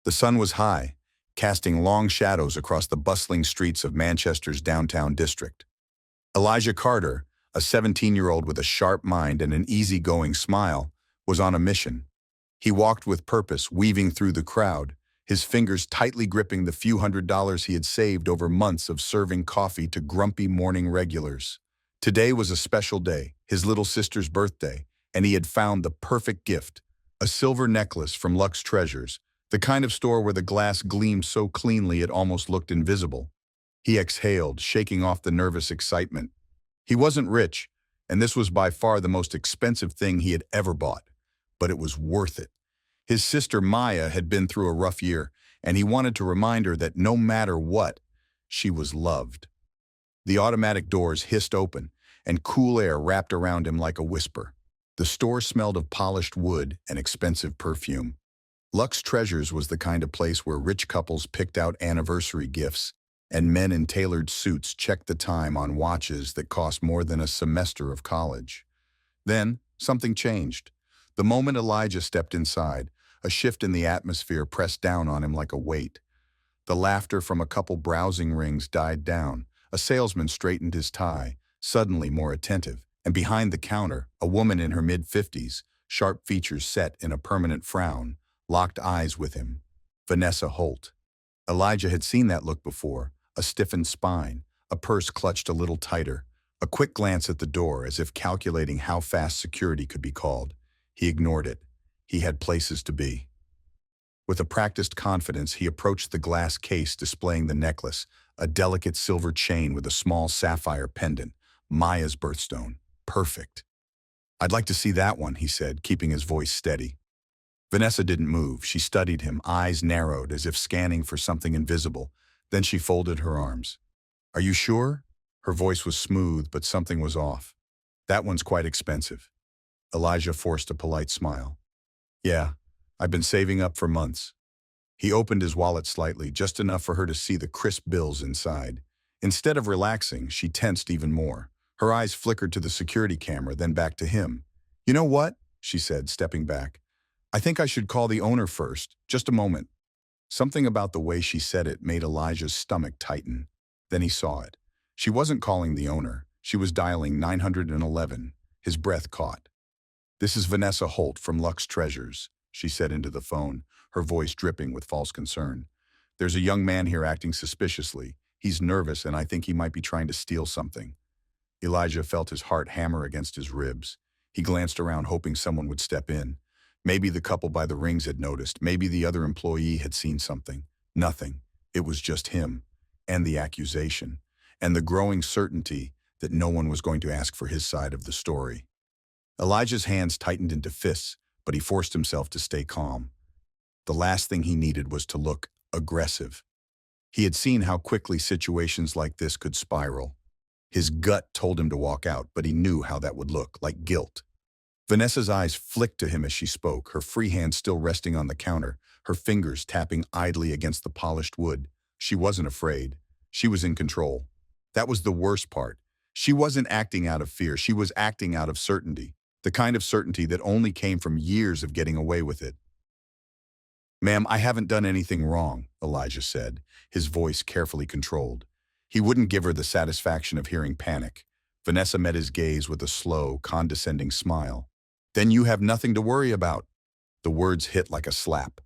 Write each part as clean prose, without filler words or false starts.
The sun was high, casting long shadows across the bustling streets of Manchester's downtown district. Elijah Carter, a 17-year-old with a sharp mind and an easygoing smile, was on a mission. He walked with purpose, weaving through the crowd, his fingers tightly gripping the few $100s he had saved over months of serving coffee to grumpy morning regulars. Today was a special day, his little sister's birthday, and he had found the perfect gift, a silver necklace from Lux Treasures, the kind of store where the glass gleamed so cleanly it almost looked invisible. He exhaled, shaking off the nervous excitement. He wasn't rich, and this was by far the most expensive thing he had ever bought, but it was worth it. His sister Maya had been through a rough year, and he wanted to remind her that no matter what, she was loved. The automatic doors hissed open, and cool air wrapped around him like a whisper. The store smelled of polished wood and expensive perfume. Lux Treasures was the kind of place where rich couples picked out anniversary gifts, and men in tailored suits checked the time on watches that cost more than a semester of college. Then, something changed. The moment Elijah stepped inside, a shift in the atmosphere pressed down on him like a weight. The laughter from a couple browsing rings died down. A salesman straightened his tie, suddenly more attentive, and behind the counter, a woman in her mid-50s, sharp features set in a permanent frown, locked eyes with him. Vanessa Holt. Elijah had seen that look before, a stiffened spine, a purse clutched a little tighter, a quick glance at the door as if calculating how fast security could be called. He ignored it. He had places to be. With a practiced confidence, he approached the glass case displaying the necklace, a delicate silver chain with a small sapphire pendant, Maya's birthstone. Perfect. "I'd like to see that one," he said, keeping his voice steady. Vanessa didn't move. She studied him, eyes narrowed as if scanning for something invisible. Then she folded her arms. "Are you sure?" Her voice was smooth, but something was off. "That one's quite expensive." Elijah forced a polite smile. "Yeah, I've been saving up for months." He opened his wallet slightly, just enough for her to see the crisp bills inside. Instead of relaxing, she tensed even more. Her eyes flickered to the security camera, then back to him. "You know what?" she said, stepping back. "I think I should call the owner first. Just a moment." Something about the way she said it made Elijah's stomach tighten. Then he saw it. She wasn't calling the owner. She was dialing 911. His breath caught. "This is Vanessa Holt from Lux Treasures," she said into the phone, her voice dripping with false concern. "There's a young man here acting suspiciously. He's nervous, and I think he might be trying to steal something." Elijah felt his heart hammer against his ribs. He glanced around, hoping someone would step in. Maybe the couple by the rings had noticed. Maybe the other employee had seen something. Nothing. It was just him, and the accusation, and the growing certainty that no one was going to ask for his side of the story. Elijah's hands tightened into fists, but he forced himself to stay calm. The last thing he needed was to look aggressive. He had seen how quickly situations like this could spiral. His gut told him to walk out, but he knew how that would look, like guilt. Vanessa's eyes flicked to him as she spoke, her free hand still resting on the counter, her fingers tapping idly against the polished wood. She wasn't afraid. She was in control. That was the worst part. She wasn't acting out of fear. She was acting out of certainty, the kind of certainty that only came from years of getting away with it. "Ma'am, I haven't done anything wrong," Elijah said, his voice carefully controlled. He wouldn't give her the satisfaction of hearing panic. Vanessa met his gaze with a slow, condescending smile. "Then you have nothing to worry about." The words hit like a slap.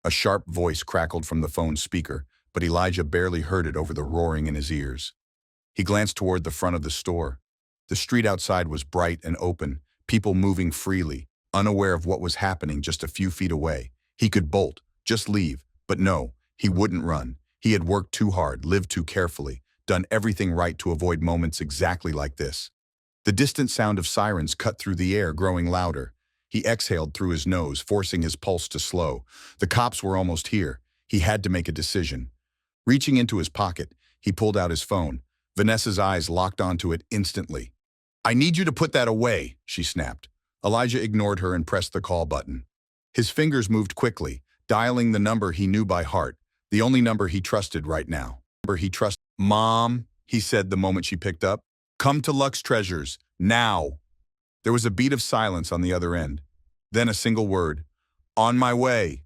A sharp voice crackled from the phone speaker, but Elijah barely heard it over the roaring in his ears. He glanced toward the front of the store. The street outside was bright and open, people moving freely, unaware of what was happening just a few feet away. He could bolt, just leave, but no, he wouldn't run. He had worked too hard, lived too carefully, done everything right to avoid moments exactly like this. The distant sound of sirens cut through the air, growing louder. He exhaled through his nose, forcing his pulse to slow. The cops were almost here. He had to make a decision. Reaching into his pocket, he pulled out his phone. Vanessa's eyes locked onto it instantly. "I need you to put that away," she snapped. Elijah ignored her and pressed the call button. His fingers moved quickly, dialing the number he knew by heart, the only number he trusted right now. "Mom," he said the moment she picked up. "Come to Lux Treasures, now." There was a beat of silence on the other end. Then a single word. "On my way."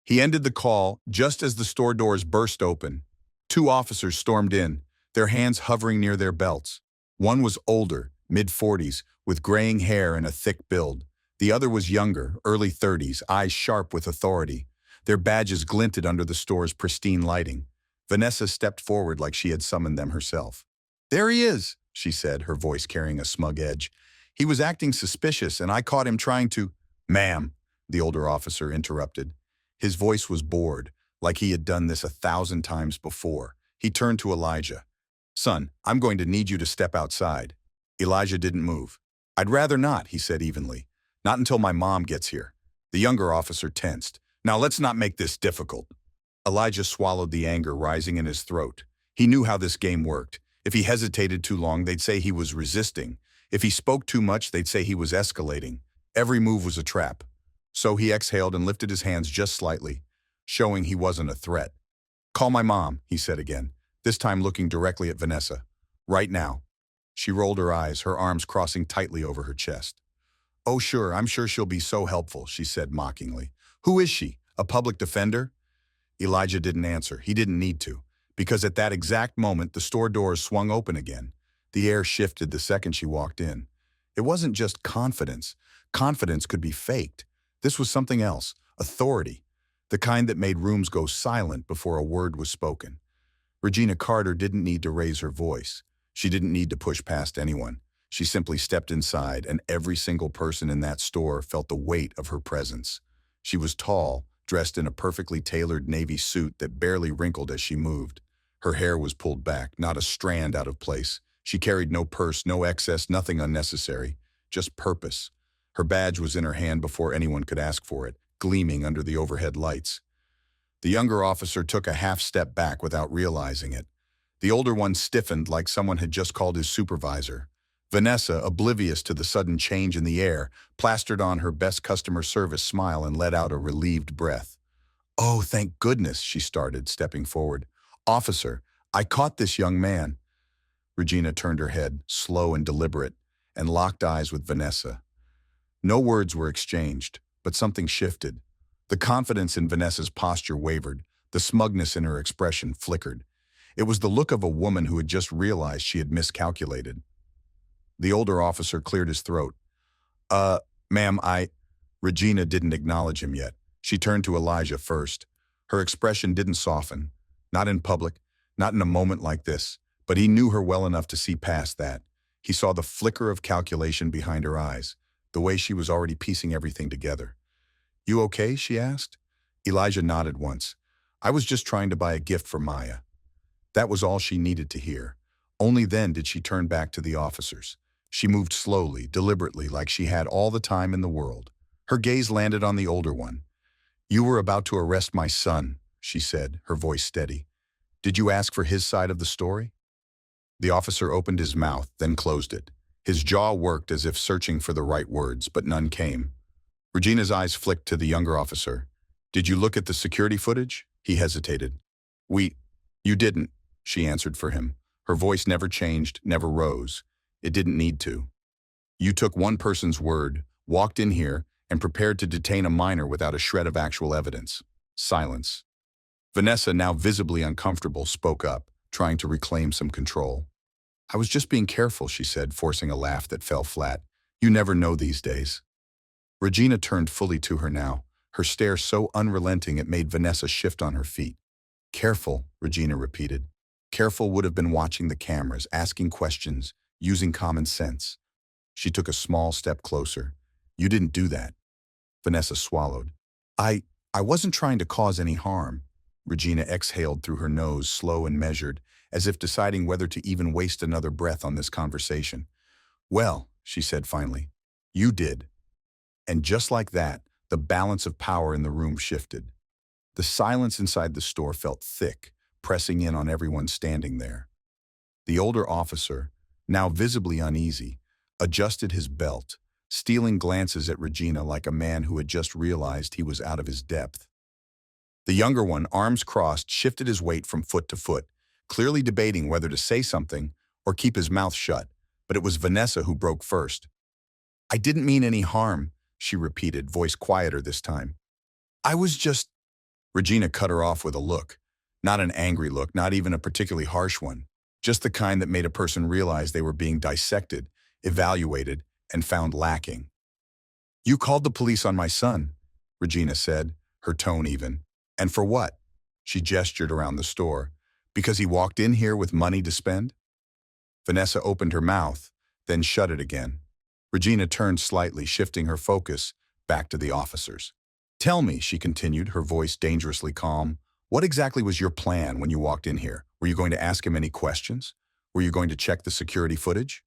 He ended the call just as the store doors burst open. Two officers stormed in, their hands hovering near their belts. One was older, mid-40s, with graying hair and a thick build. The other was younger, early 30s, eyes sharp with authority. Their badges glinted under the store's pristine lighting. Vanessa stepped forward like she had summoned them herself. "There he is," she said, her voice carrying a smug edge. "He was acting suspicious, and I caught him trying to—" "Ma'am," the older officer interrupted. His voice was bored, like he had done this 1,000 times before. He turned to Elijah. "Son, I'm going to need you to step outside." Elijah didn't move. "I'd rather not," he said evenly. "Not until my mom gets here." The younger officer tensed. "Now let's not make this difficult." Elijah swallowed the anger rising in his throat. He knew how this game worked. If he hesitated too long, they'd say he was resisting. If he spoke too much, they'd say he was escalating. Every move was a trap. So he exhaled and lifted his hands just slightly, showing he wasn't a threat. "Call my mom," he said again, this time looking directly at Vanessa. "Right now." She rolled her eyes, her arms crossing tightly over her chest. "Oh sure, I'm sure she'll be so helpful," she said mockingly. "Who is she? A public defender?" Elijah didn't answer. He didn't need to, because at that exact moment the store doors swung open again. The air shifted the second she walked in. It wasn't just confidence. Confidence could be faked. This was something else, authority, the kind that made rooms go silent before a word was spoken. Regina Carter didn't need to raise her voice. She didn't need to push past anyone. She simply stepped inside, and every single person in that store felt the weight of her presence. She was tall, dressed in a perfectly tailored navy suit that barely wrinkled as she moved. Her hair was pulled back, not a strand out of place. She carried no purse, no excess, nothing unnecessary, just purpose. Her badge was in her hand before anyone could ask for it, gleaming under the overhead lights. The younger officer took a half step back without realizing it. The older one stiffened like someone had just called his supervisor. Vanessa, oblivious to the sudden change in the air, plastered on her best customer service smile and let out a relieved breath. "Oh, thank goodness," she started, stepping forward. "Officer, I caught this young man." Regina turned her head, slow and deliberate, and locked eyes with Vanessa. No words were exchanged, but something shifted. The confidence in Vanessa's posture wavered, the smugness in her expression flickered. It was the look of a woman who had just realized she had miscalculated. The older officer cleared his throat. Ma'am, Regina didn't acknowledge him yet. She turned to Elijah first. Her expression didn't soften. Not in public, not in a moment like this. But he knew her well enough to see past that. He saw the flicker of calculation behind her eyes, the way she was already piecing everything together. "You okay?" she asked. Elijah nodded once. "I was just trying to buy a gift for Maya." That was all she needed to hear. Only then did she turn back to the officers. She moved slowly, deliberately, like she had all the time in the world. Her gaze landed on the older one. "You were about to arrest my son," she said, her voice steady. "Did you ask for his side of the story?" The officer opened his mouth, then closed it. His jaw worked as if searching for the right words, but none came. Regina's eyes flicked to the younger officer. "Did you look at the security footage?" He hesitated. You didn't," she answered for him. Her voice never changed, never rose. It didn't need to. "You took one person's word, walked in here, and prepared to detain a minor without a shred of actual evidence." Silence. Vanessa, now visibly uncomfortable, spoke up, trying to reclaim some control. "I was just being careful," she said, forcing a laugh that fell flat. "You never know these days." Regina turned fully to her now, her stare so unrelenting it made Vanessa shift on her feet. "Careful," Regina repeated. Careful would have been watching the cameras, asking questions, using common sense. She took a small step closer. "You didn't do that." Vanessa swallowed. I wasn't trying to cause any harm." Regina exhaled through her nose, slow and measured, as if deciding whether to even waste another breath on this conversation. "Well," she said finally, "you did." And just like that, the balance of power in the room shifted. The silence inside the store felt thick, pressing in on everyone standing there. The older officer, now visibly uneasy, adjusted his belt, stealing glances at Regina like a man who had just realized he was out of his depth. The younger one, arms crossed, shifted his weight from foot to foot, clearly debating whether to say something or keep his mouth shut, but it was Vanessa who broke first. "I didn't mean any harm," she repeated, voice quieter this time. "I was just..." Regina cut her off with a look. Not an angry look, not even a particularly harsh one. Just the kind that made a person realize they were being dissected, evaluated, and found lacking. "You called the police on my son," Regina said, her tone even. "And for what?" She gestured around the store. "Because he walked in here with money to spend?" Vanessa opened her mouth, then shut it again. Regina turned slightly, shifting her focus back to the officers. "Tell me," she continued, her voice dangerously calm, "what exactly was your plan when you walked in here? Were you going to ask him any questions? Were you going to check the security footage?"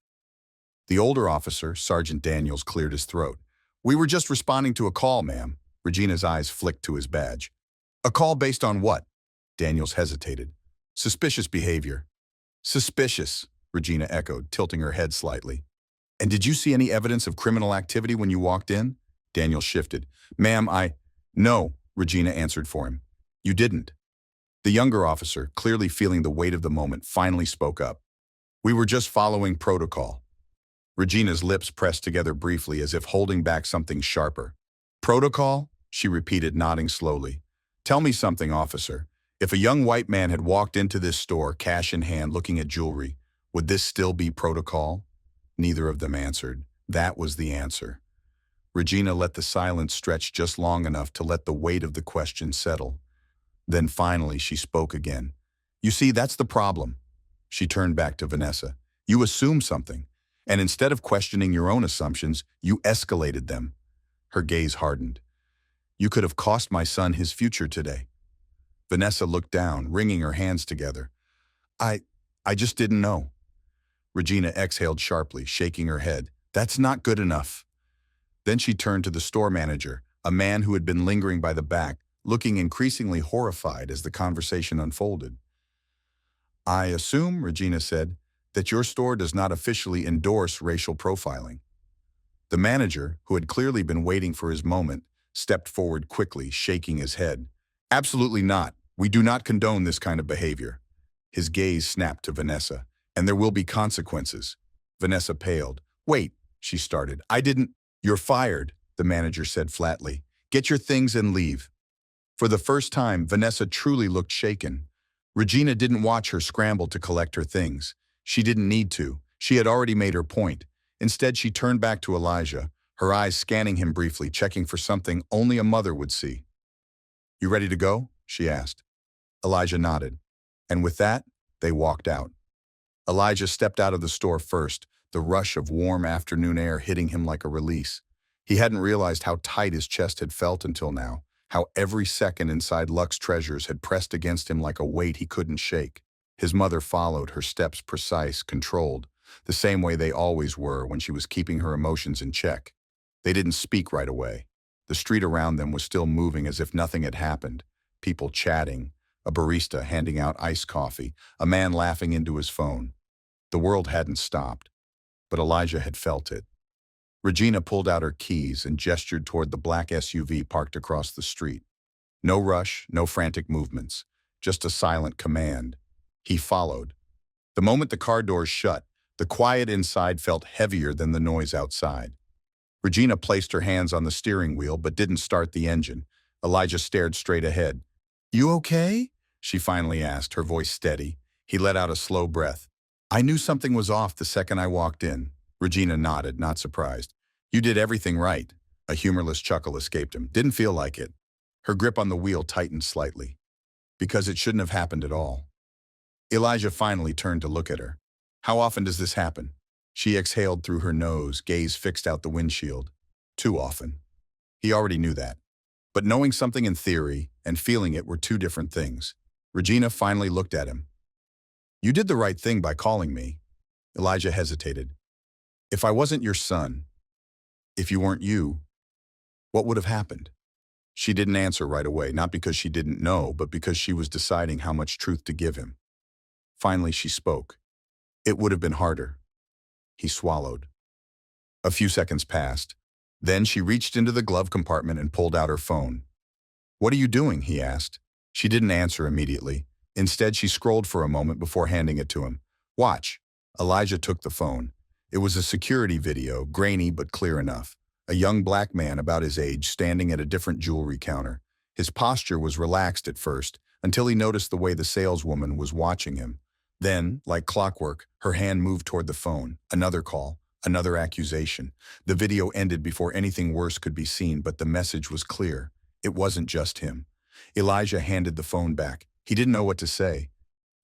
The older officer, Sergeant Daniels, cleared his throat. "We were just responding to a call, ma'am." Regina's eyes flicked to his badge. "A call based on what?" Daniels hesitated. "Suspicious behavior." "Suspicious," Regina echoed, tilting her head slightly. "And did you see any evidence of criminal activity when you walked in?" Daniels shifted. "Ma'am, No," Regina answered for him. "You didn't." The younger officer, clearly feeling the weight of the moment, finally spoke up. "We were just following protocol." Regina's lips pressed together briefly as if holding back something sharper. "Protocol?" she repeated, nodding slowly. "Tell me something, officer. If a young white man had walked into this store, cash in hand, looking at jewelry, would this still be protocol?" Neither of them answered. That was the answer. Regina let the silence stretch just long enough to let the weight of the question settle. Then finally she spoke again. "You see, that's the problem." She turned back to Vanessa. "You assume something, and instead of questioning your own assumptions, you escalated them." Her gaze hardened. "You could have cost my son his future today." Vanessa looked down, wringing her hands together. I just didn't know." Regina exhaled sharply, shaking her head. "That's not good enough." Then she turned to the store manager, a man who had been lingering by the back, looking increasingly horrified as the conversation unfolded. "I assume," Regina said, "that your store does not officially endorse racial profiling." The manager, who had clearly been waiting for his moment, stepped forward quickly, shaking his head. "Absolutely not. We do not condone this kind of behavior." His gaze snapped to Vanessa. "And there will be consequences." Vanessa paled. "Wait," she started. "I didn't—" "You're fired," the manager said flatly. "Get your things and leave." For the first time, Vanessa truly looked shaken. Regina didn't watch her scramble to collect her things. She didn't need to. She had already made her point. Instead, she turned back to Elijah, her eyes scanning him briefly, checking for something only a mother would see. "You ready to go?" she asked. Elijah nodded. And with that, they walked out. Elijah stepped out of the store first, the rush of warm afternoon air hitting him like a release. He hadn't realized how tight his chest had felt until now, how every second inside Luck's treasures had pressed against him like a weight he couldn't shake. His mother followed, her steps precise, controlled, the same way they always were when she was keeping her emotions in check. They didn't speak right away. The street around them was still moving as if nothing had happened. People chatting, a barista handing out iced coffee, a man laughing into his phone. The world hadn't stopped, but Elijah had felt it. Regina pulled out her keys and gestured toward the black SUV parked across the street. No rush, no frantic movements, just a silent command. He followed. The moment the car doors shut, the quiet inside felt heavier than the noise outside. Regina placed her hands on the steering wheel but didn't start the engine. Elijah stared straight ahead. "You okay?" she finally asked, her voice steady. He let out a slow breath. "I knew something was off the second I walked in." Regina nodded, not surprised. "You did everything right." A humorless chuckle escaped him. "Didn't feel like it." Her grip on the wheel tightened slightly. "Because it shouldn't have happened at all." Elijah finally turned to look at her. "How often does this happen?" She exhaled through her nose, gaze fixed out the windshield. "Too often." He already knew that. But knowing something in theory and feeling it were two different things. Regina finally looked at him. "You did the right thing by calling me." Elijah hesitated. "If I wasn't your son, if you weren't you, what would have happened?" She didn't answer right away, not because she didn't know, but because she was deciding how much truth to give him. Finally, she spoke. "It would have been harder." He swallowed. A few seconds passed. Then she reached into the glove compartment and pulled out her phone. "What are you doing?" he asked. She didn't answer immediately. Instead, she scrolled for a moment before handing it to him. "Watch." Elijah took the phone. It was a security video, grainy but clear enough. A young black man about his age standing at a different jewelry counter. His posture was relaxed at first, until he noticed the way the saleswoman was watching him. Then, like clockwork, her hand moved toward the phone. Another call, another accusation. The video ended before anything worse could be seen, but the message was clear. It wasn't just him. Elijah handed the phone back. He didn't know what to say.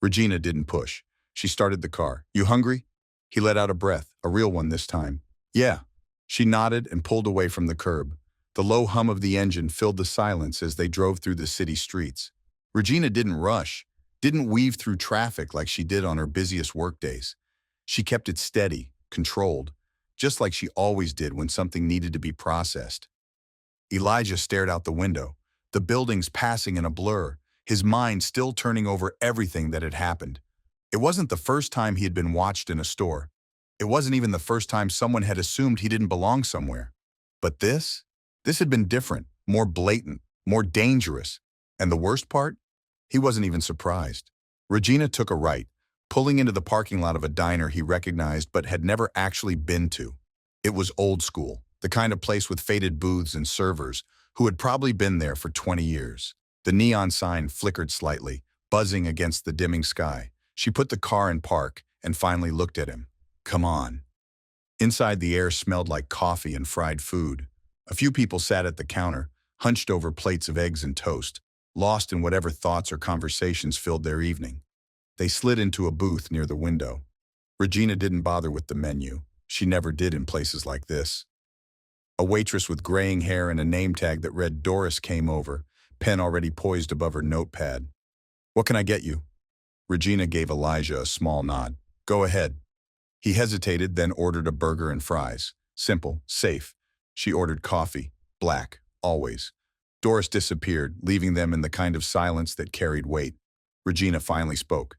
Regina didn't push. She started the car. "You hungry?" He let out a breath, a real one this time. "Yeah." She nodded and pulled away from the curb. The low hum of the engine filled the silence as they drove through the city streets. Regina didn't rush, didn't weave through traffic like she did on her busiest workdays. She kept it steady, controlled, just like she always did when something needed to be processed. Elijah stared out the window, the buildings passing in a blur, his mind still turning over everything that had happened. It wasn't the first time he had been watched in a store. It wasn't even the first time someone had assumed he didn't belong somewhere. But this had been different, more blatant, more dangerous. And the worst part? He wasn't even surprised. Regina took a right, pulling into the parking lot of a diner he recognized but had never actually been to. It was old school, the kind of place with faded booths and servers who had probably been there for 20 years. The neon sign flickered slightly, buzzing against the dimming sky. She put the car in park and finally looked at him. "Come on." Inside, the air smelled like coffee and fried food. A few people sat at the counter, hunched over plates of eggs and toast, lost in whatever thoughts or conversations filled their evening. They slid into a booth near the window. Regina didn't bother with the menu. She never did in places like this. A waitress with graying hair and a name tag that read Doris came over, pen already poised above her notepad. "What can I get you?" Regina gave Elijah a small nod. "Go ahead." He hesitated, then ordered a burger and fries. Simple, safe. She ordered coffee, black, always. Doris disappeared, leaving them in the kind of silence that carried weight. Regina finally spoke.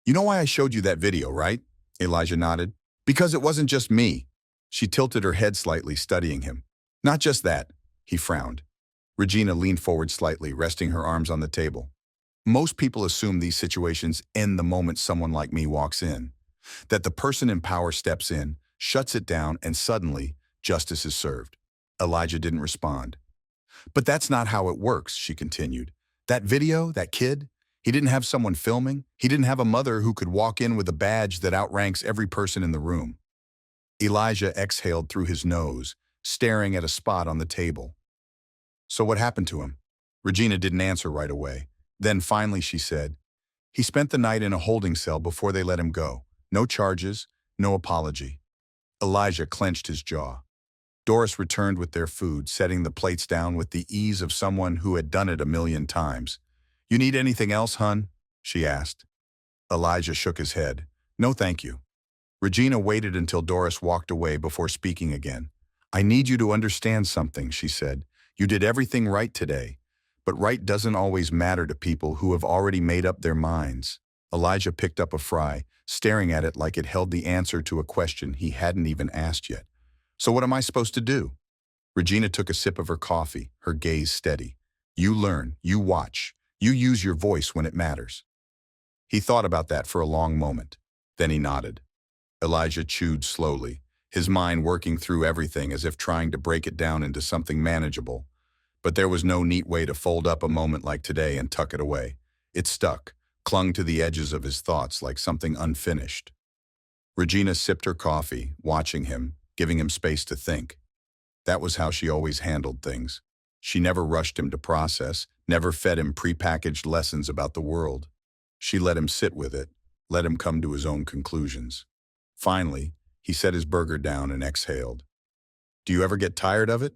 "You know why I showed you that video, right?" Elijah nodded. "Because it wasn't just me." She tilted her head slightly, studying him. "Not just that." He frowned. Regina leaned forward slightly, resting her arms on the table. "Most people assume these situations end the moment someone like me walks in. That the person in power steps in, shuts it down, and suddenly, justice is served." Elijah didn't respond. "But that's not how it works," she continued. "That video, that kid, he didn't have someone filming. He didn't have a mother who could walk in with a badge that outranks every person in the room." Elijah exhaled through his nose, staring at a spot on the table. "So what happened to him?" Regina didn't answer right away. Then finally she said, "He spent the night in a holding cell before they let him go. No charges, no apology." Elijah clenched his jaw. Doris returned with their food, setting the plates down with the ease of someone who had done it a million times. "You need anything else, hun?" she asked. Elijah shook his head. "No, thank you." Regina waited until Doris walked away before speaking again. "I need you to understand something," she said. "You did everything right today, but right doesn't always matter to people who have already made up their minds." Elijah picked up a fry, staring at it like it held the answer to a question he hadn't even asked yet. "So what am I supposed to do?" Regina took a sip of her coffee, her gaze steady. "You learn, you watch, you use your voice when it matters." He thought about that for a long moment. Then he nodded. Elijah chewed slowly, his mind working through everything as if trying to break it down into something manageable. But there was no neat way to fold up a moment like today and tuck it away. It stuck, clung to the edges of his thoughts like something unfinished. Regina sipped her coffee, watching him, giving him space to think. That was how she always handled things. She never rushed him to process, never fed him prepackaged lessons about the world. She let him sit with it, let him come to his own conclusions. Finally, he set his burger down and exhaled. "Do you ever get tired of it?"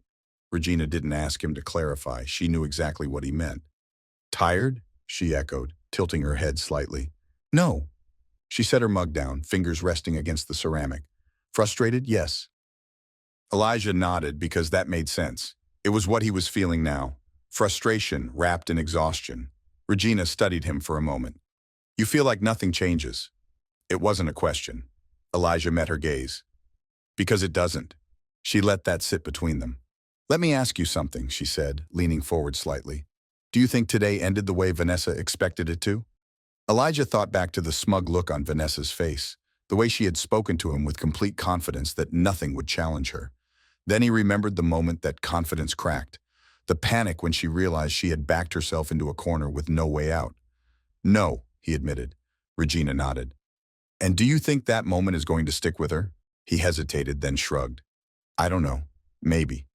Regina didn't ask him to clarify. She knew exactly what he meant. "Tired?" she echoed, tilting her head slightly. "No." She set her mug down, fingers resting against the ceramic. "Frustrated? Yes." Elijah nodded because that made sense. It was what he was feeling now. Frustration wrapped in exhaustion. Regina studied him for a moment. "You feel like nothing changes." It wasn't a question. Elijah met her gaze. "Because it doesn't." She let that sit between them. "Let me ask you something," she said, leaning forward slightly. "Do you think today ended the way Vanessa expected it to?" Elijah thought back to the smug look on Vanessa's face, the way she had spoken to him with complete confidence that nothing would challenge her. Then he remembered the moment that confidence cracked, The panic when she realized she had backed herself into a corner with no way out. No, he admitted. Regina nodded. And do you think that moment is going to stick with her? He hesitated, then shrugged. I don't know. Maybe.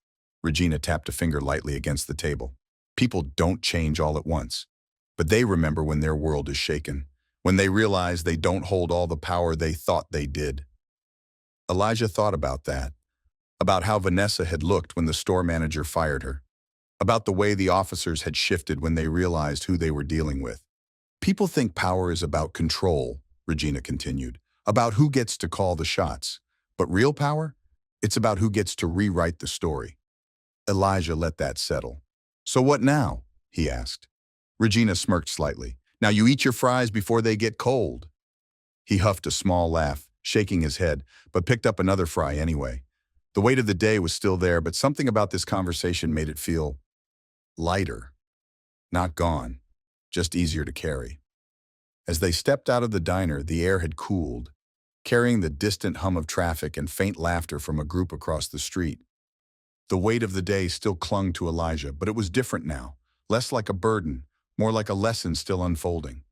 Regina tapped a finger lightly against the table. People don't change all at once, but they remember when their world is shaken, when they realize they don't hold all the power they thought they did. Elijah thought about that, about how Vanessa had looked when the store manager fired her, about the way the officers had shifted when they realized who they were dealing with. People think power is about control, Regina continued, about who gets to call the shots. But real power? It's about who gets to rewrite the story. Elijah let that settle. So what now? He asked. Regina smirked slightly. Now you eat your fries before they get cold. He huffed a small laugh, shaking his head, but picked up another fry anyway. The weight of the day was still there, but something about this conversation made it feel lighter. Not gone, just easier to carry. As they stepped out of the diner, the air had cooled, carrying the distant hum of traffic and faint laughter from a group across the street. The weight of the day still clung to Elijah, but it was different now, less like a burden, more like a lesson still unfolding.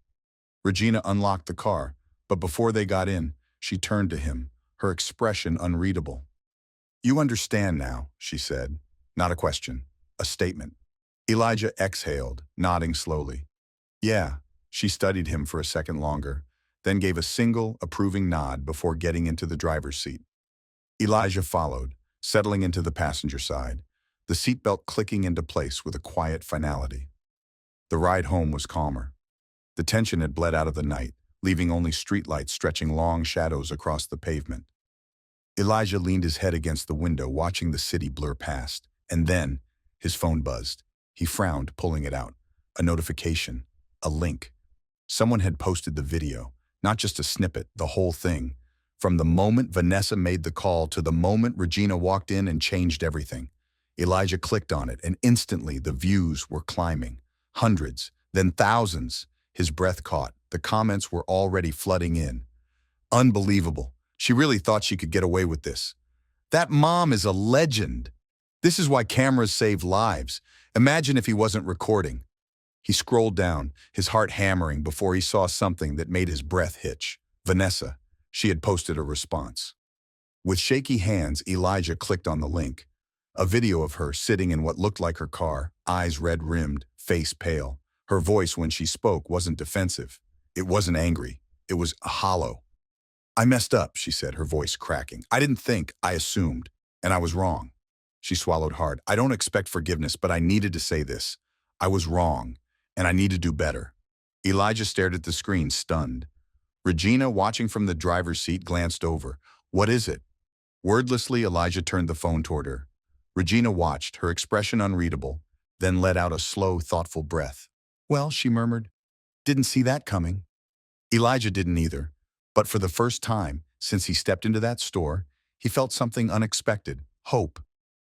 Regina unlocked the car, but before they got in, she turned to him, her expression unreadable. You understand now, she said. Not a question, a statement. Elijah exhaled, nodding slowly. Yeah, she studied him for a second longer, then gave a single, approving nod before getting into the driver's seat. Elijah followed, settling into the passenger side, the seatbelt clicking into place with a quiet finality. The ride home was calmer. The tension had bled out of the night, leaving only streetlights stretching long shadows across the pavement. Elijah leaned his head against the window, watching the city blur past, and then his phone buzzed. He frowned, pulling it out. A notification, a link. Someone had posted the video, not just a snippet, the whole thing. From the moment Vanessa made the call to the moment Regina walked in and changed everything. Elijah clicked on it, and instantly the views were climbing. Hundreds, then thousands. His breath caught. The comments were already flooding in. Unbelievable. She really thought she could get away with this. That mom is a legend. This is why cameras save lives. Imagine if he wasn't recording. He scrolled down, his heart hammering before he saw something that made his breath hitch. Vanessa. She had posted a response. With shaky hands, Elijah clicked on the link. A video of her sitting in what looked like her car, eyes red-rimmed, face pale. Her voice when she spoke wasn't defensive. It wasn't angry. It was hollow. I messed up, she said, her voice cracking. I didn't think, I assumed, and I was wrong. She swallowed hard. I don't expect forgiveness, but I needed to say this. I was wrong, and I need to do better. Elijah stared at the screen, stunned. Regina, watching from the driver's seat, glanced over. What is it? Wordlessly, Elijah turned the phone toward her. Regina watched, her expression unreadable, then let out a slow, thoughtful breath. Well, she murmured. Didn't see that coming. Elijah didn't either. But for the first time, since he stepped into that store, he felt something unexpected, hope.